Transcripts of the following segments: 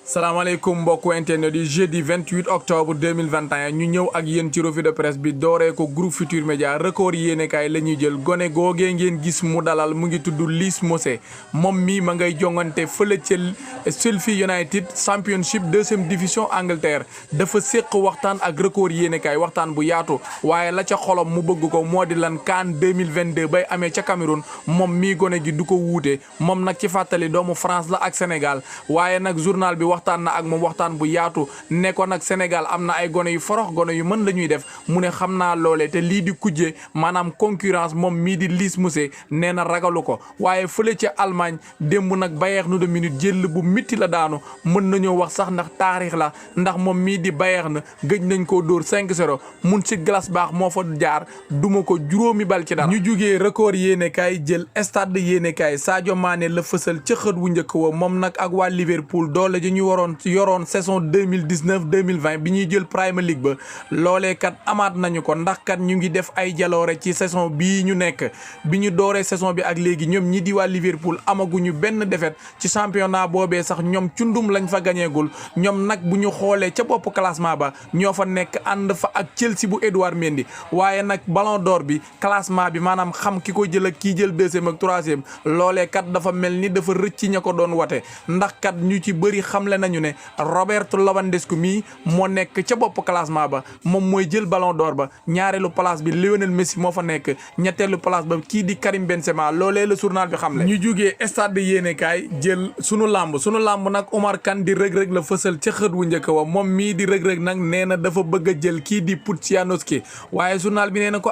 salaamaaleykum mbokku internet yi jeudi 28 octobre 2021 ñu ñëw ak yéen ci revue de presse bi dooree ko groupe Futurs Médias record yéenekaay la ñuy jël gone googee ngeen gis mu dalal mu ngi tudd Lys Mousset moom mii ma ngay jongante fële ca Sheffield United Championship deuxième division Angleterre dafa séq waxtaan ak record yéenekaay waxtaan bu yaatu waaye la ca xolom mu bëgg ko moo di lan CAN 2022 bay amee ca Cameroun moom mii gone gi du ko wuute moom nag ci fàttali doomu France la ak Sénégal waaye nag journal bi waxtaan na ak moom waxtaan bu yaatu ne ko nag Sénégal am na ay gone yu forox gone yu mën la ñuy def mu ne xam naa loolee te lii di kujje maanaam concurrence moom mii di Lys Mousset nee na ragalu ko waaye fële ca Allemagne démb nag Bayern de Munich jël bu mitti la daanu mën nañoo wax sax ndax taarix la ndax moom mii di Bayern gëj nañ koo dóor 5-0 Mönchengladbach moo fa jaar duma ko juróomi bal ci dara. ñu jugee record yéenekaay jël stade yéenekaay Sadio Mané la fësal ca xët wu njëkk wa moom nag ak waa Liverpool doole ji ñu yoroon saison 2019-2020 bi ñuy jël Premier League ba loolee kat amaat nañu ko ndax kat ñu ngi def ay jaloore ci saison bii ñu nekk bi ñu dooree saison bi ak léegi ñoom ñi di waa Liverpool amaguñu benn défaite ci championnat boobee sax ñoom cundum lañ fa gañeegul ñoom nag bu ñu xoolee ca bopp classement ba ñoo fa nekk ànd fa ak Chelsea bu Edouard Mendy waaye nag Ballon d'Or bi classement bi maanaam xam ki ko jël ak kii jël deuxième ak troisième loolee kat dafa mel ni dafa rëcc ña ko doon wate ndax kat ñu ci bëri xamle nañu ne Robert Lewandowski mii moo nekk ca bopp classement ba moom mooy jël Ballon d'Or ba ñaareelu place bi Lionel Messi moo fa nekk ñetteelu place ba kii di Karim Benzema loolee la journal bi xamle. ñu jugee stade yéenekaay jël sunu lamb nag Omar Kane di rëg-rëg la fësal ca xët wu njëkk wa moom mii di rëg-rëg nag nee na dafa bëgg a jël kii di Pudzianowski waaye journal bi nee na ko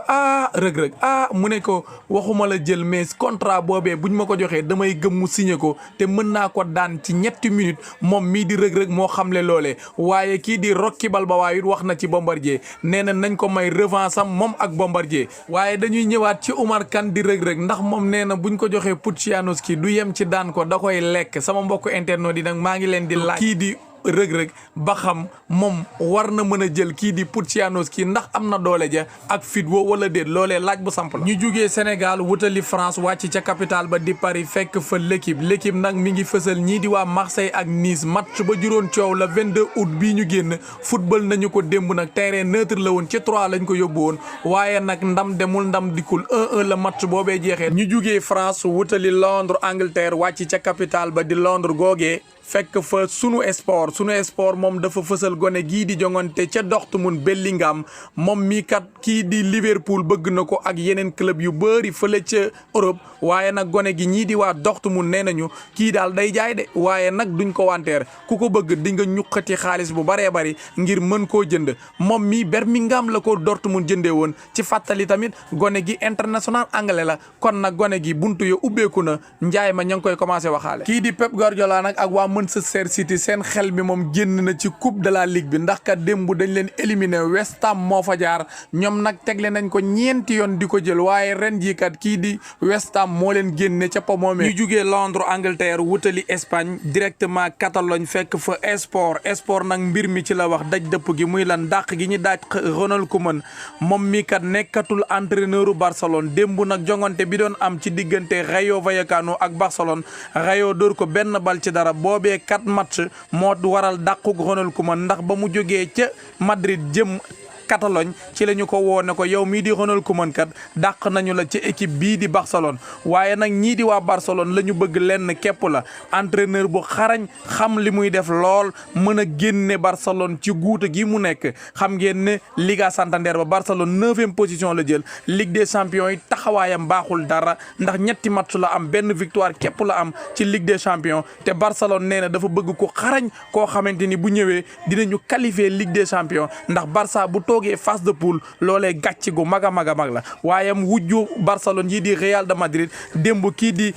rëg-rëg mu ne ko waxuma la jël mais contrat boobee buñ ma ko joxee damay gëm mu signé ko te mën naa ko daan ci ñetti minutes moom mii di rëg-rëg moo xamle loolee waaye kii di Rocky Balboa it wax na ci Bombardier nee na nañ ko may revanche am moom ak Bombardier waaye dañuy ñëwaat ci Omar Kane di rëg-rëg ndax moom nee na buñ ko joxee Pudzianowski du yem ci daan ko da koy lekk sama mbokk internet yi nag maa ngi leen di laaj kii di rëg-rëg ba xam moom war na mën a jël kii di Pudzianowski ndax am na doole ja ak fit wo wala déet loolee laaj bu samp la. ñu jugee Sénégal wutali France wàcc ca capitale ba di Paris fekk fa l'équipe nag mi ngi fësal ñii di waa Marseille ak Nice match ba juróon coow la 22 août bii ñu génn football nañu ko démb nag terrain neutre la woon ci 3 lañ ko yóbbu woon waaye nag ndam demul ndam dikkul 1-1 la match boobee jeexee. ñu jugee France wutali Londres Angleterre wàcc ca capitale ba di Londres googee fekk fa sunu sport moom dafa fësal gone gii di jongante ca Dortmund Bellingham moom mii kat kii di Liverpool bëgg na ko ak yeneen club yu bëri fële ca Europe waaye nag gone gi ñii di waa Dortmund nee nañu kii daal day jaay de waaye nag duñ ko wanteer ku ko bëgg di nga ñuqati xaalis bu baree bari ngir mën koo jënd moom mii Birmingham la ko Dortmund jëndee woon ci fàttali tamit gone gi international anglais la kon nag gone gi buntu yo ubbeeku na njaay ma ña ngi koy commencé waxaale kii di Pep Guardiola nag ak waa Manchester City seen xel mi moom génn na ci coupe de la ligue bi ndax kat démb dañ leen éliminé West Ham moo fa jaar ñoom nag tegle nañ ko ñeenti yoon di ko jël waaye ren jii kat kii di West Ham moo leen génne ca po moomee. ñu jugee Londres Angleterre wutali Espagne directement Catalogne fekk fa sport nag mbir mi ci la wax daj dëpp gi muy lan dàq gi ñu daaj Ronald Koeman moom mi kat nekkatul entraîneuru Barcelone démb nag jongante bi doon am ci diggante Rayo Vallecano ak Barcelone Rayo dóor ko benn bal ci dara boobee 4 match moo waral dàqug Ronald Koeman ndax ba mu jógee ca Madrid jëm Catalogne ci la ñu ko woo ne ko yow mii di Ronald Koeman kat dàq nañu la ci équipe bii di Barcelone waaye nag ñii di waa Barcelone la ñu bëgg lenn képp la entraîneur bu xarañ xam li muy def lool mën a génne Barcelone ci guuta gi mu nekk xam ngeen ne Liga Santander ba Barcelone 9e position la jël Ligue des champions yi taxawaayam baaxul dara ndax ñetti match la am benn victoire képp la am ci Ligue des champions te Barcelone nee na dafa bëgg ko xarañ koo xamante ni bu ñëwee dinañu qualifier Ligue des champions ndax Barça bu toogee phase de poule loolee gàcc gu mag a mag la waaye wujju Barcelone yi di Real de Madrid démb kii di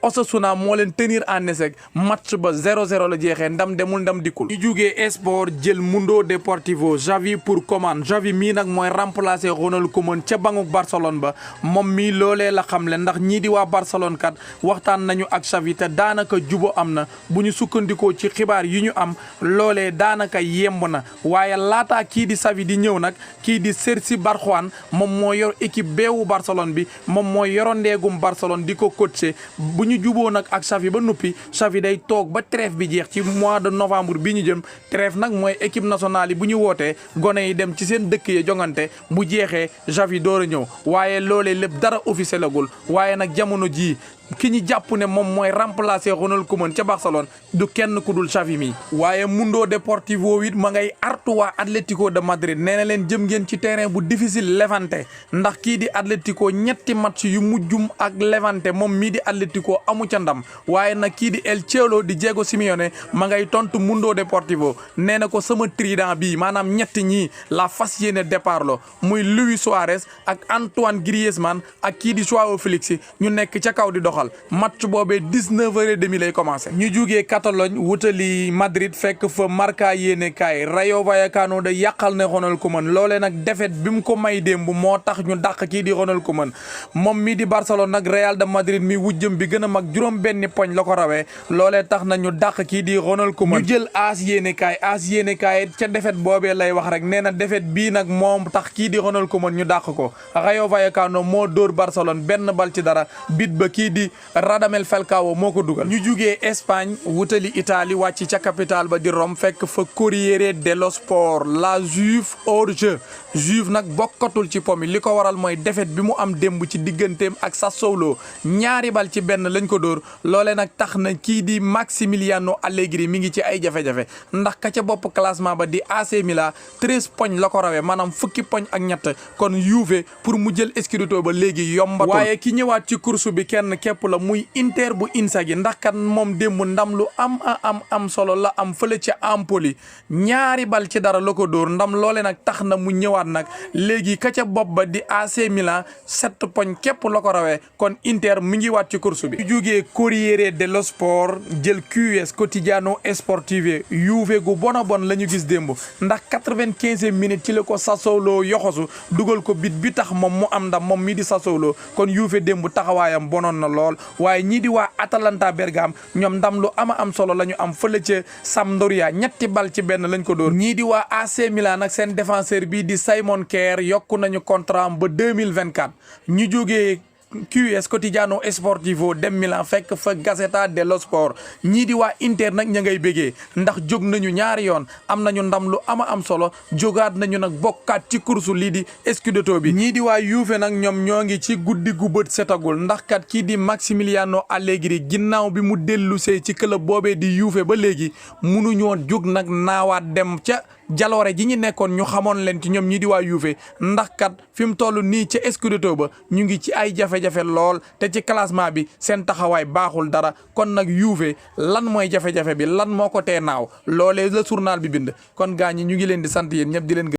Osasuna moo leen tenir en échec match ba 0-0 la jeexee ndam demul ndam dikkul. ñu jugee sport jël Mundo Deportivo Xavi pour Coman Xavi mii nag mooy remplacer Ronald Koeman ca banguk Barcelone ba moom mii loolee la xamle ndax ñii di waa Barcelone kat waxtaan nañu ak Xavi te daanaka jubo am na bu ñu sukkandikoo ci xibaar yi ñu am loolee daanaka yemb na waaye laataa kii di Xavi di ñëw nag kii di Sergi Barjuan moom moo yor équipe beewu Barcelone bi moom moo yoroon ndeegum Barcelone di ko coacher bu ñu juboo nag ak Xavi ba noppi Xavi day toog ba trêve bi jeex ci mois de novembre bi ñu jëm trêve nag mooy équipe nationale yi bu ñu wootee gone yi dem ci seen dëkk yi jongante bu jeexee Xavi door a ñëw waaye loolee lépp dara officiel agul waaye nag jamono jii ki ñu jàpp ne moom mooy remplacer Ronald Koeman ca Barcelone du kenn ku dul Xavi mi waaye Mundo Deportivo it ma ngay artu waa Atlético de Madrid nee na leen jëm ngeen ci terrain bu difficile Levante ndax kii di Atlético ñetti match yu mujjum ak Levante moom mii di Atlético amu ca ndam waaye nag kii di El Cholo di Diego Simeone ma ngay tontu Mundo Deportivo nee na ko sama trident bii maanaam ñetti ñii la fas yéene départ lo muy Luis Suarez ak Antoine Griezmann ak kii di Joao Félix ñu nekk ca kaw di doxal match boobee 19h30 lay commencé. ñu jugee Catalogne wutali Madrid fekk fa Marca yéene kaay Rayo Vallecano da yàqal ne Ronald Koeman loolee nag défaite bi mu ko may démb moo tax ñu dàq kii di Ronald Koeman moom mii di Barcelone nag Real de Madrid mi wujjëm bi gën a mag juróom benni poñ la ko rawee loolee tax na ñu dàq kii di Ronald Koeman ñu jël AS yéene kaay ca défaite boobee lay wax rek nee na défaite bii nag moom tax kii di Ronald Koeman ñu dàq ko Rayo Vallecano moo dóor Barcelone benn bal ci dara bit ba kii di Radamel Falcao moo ko dugal. ñu jugee Espagne wutali Italie wàcc ca capitale ba di Rome fekk fa Corriere dello Sport la Juve hors jeu Juve nag bokkatul ci pomi li ko waral mooy défaite bi mu am démb ci digganteem ak Sassuolo ñaari bal ci benn lañ ko dóor loole nag tax na kii di Massimiliano Allegri mi ngi ci ay jafe-jafe ndax ka ca bopp classement ba di AC Milan 13 poñ la ko rawee maanaam fukki poñ ak ñett kon Juve pour mu jël scudetto ba léegi yombatul waaye ki ñëwaat ci course bi kenn képp la muy Inter bu Inzaghi ndax kat moom démb ndam lu am solo la am fële ca Empoli ñaari bal ci dara la ko dóor ndam loole nag tax na mu ñëwaat nag léegi ka ca bopp ba di AC Milan 7 poñ képp la ko rawee kon Inter mu ngi waat ci course bi. ñu jógee Corriere dello Sport jël QS Quotidiano Sportivo Juve gu bon la ñu gis démb ndax 95e minute ci la ko Sassuolo yoxosu dugal ko bit bi tax moom mu am ndam moom mii di Sassuolo kon Juve démb taxawaayam bonoon na lool waaye ñii di waa Atalanta Bergame ñoom ndam lu am solo la ñu am fële ca Sampdoria ñetti bal ci benn lañ ko dóor ñii di waa AC Milan nag seen défenseur bii di Simon Kjær yokku nañu contrat am ba 2024 ñu jógee QS Quotidiano Sportivo dem Milan fekk fa Gazzetta dello Sport ñii di waa Inter nag ña ngay bégee ndax jóg nañu ñaari yoon am nañu ndam lu am solo jógaat nañu nag bokkaat ci course lii di scudetto bi ñii di waa Juve nag ñoom ñoo ngi ci guddi gu bët setagul ndax kat kii di Massimiliano Allegri ginnaaw bi mu dellu see ci club boobee di Juve ba léegi munuñoo jóg nag naawaat dem ca jaloore ji ñu nekkoon ñu xamoon leen ci ñoom ñi di waa Juve ndax kat fi mu toll nii ca scudetto ba ñu ngi ci ay jafe-jafe lool te ci classement bi seen taxawaay baaxul dara kon nag Juve lan mooy jafe-jafe bi lan moo ko tee naaw loolee la journal bi bind kon gaa ñi ñu ngi leen di sant yéen ñëpp di leen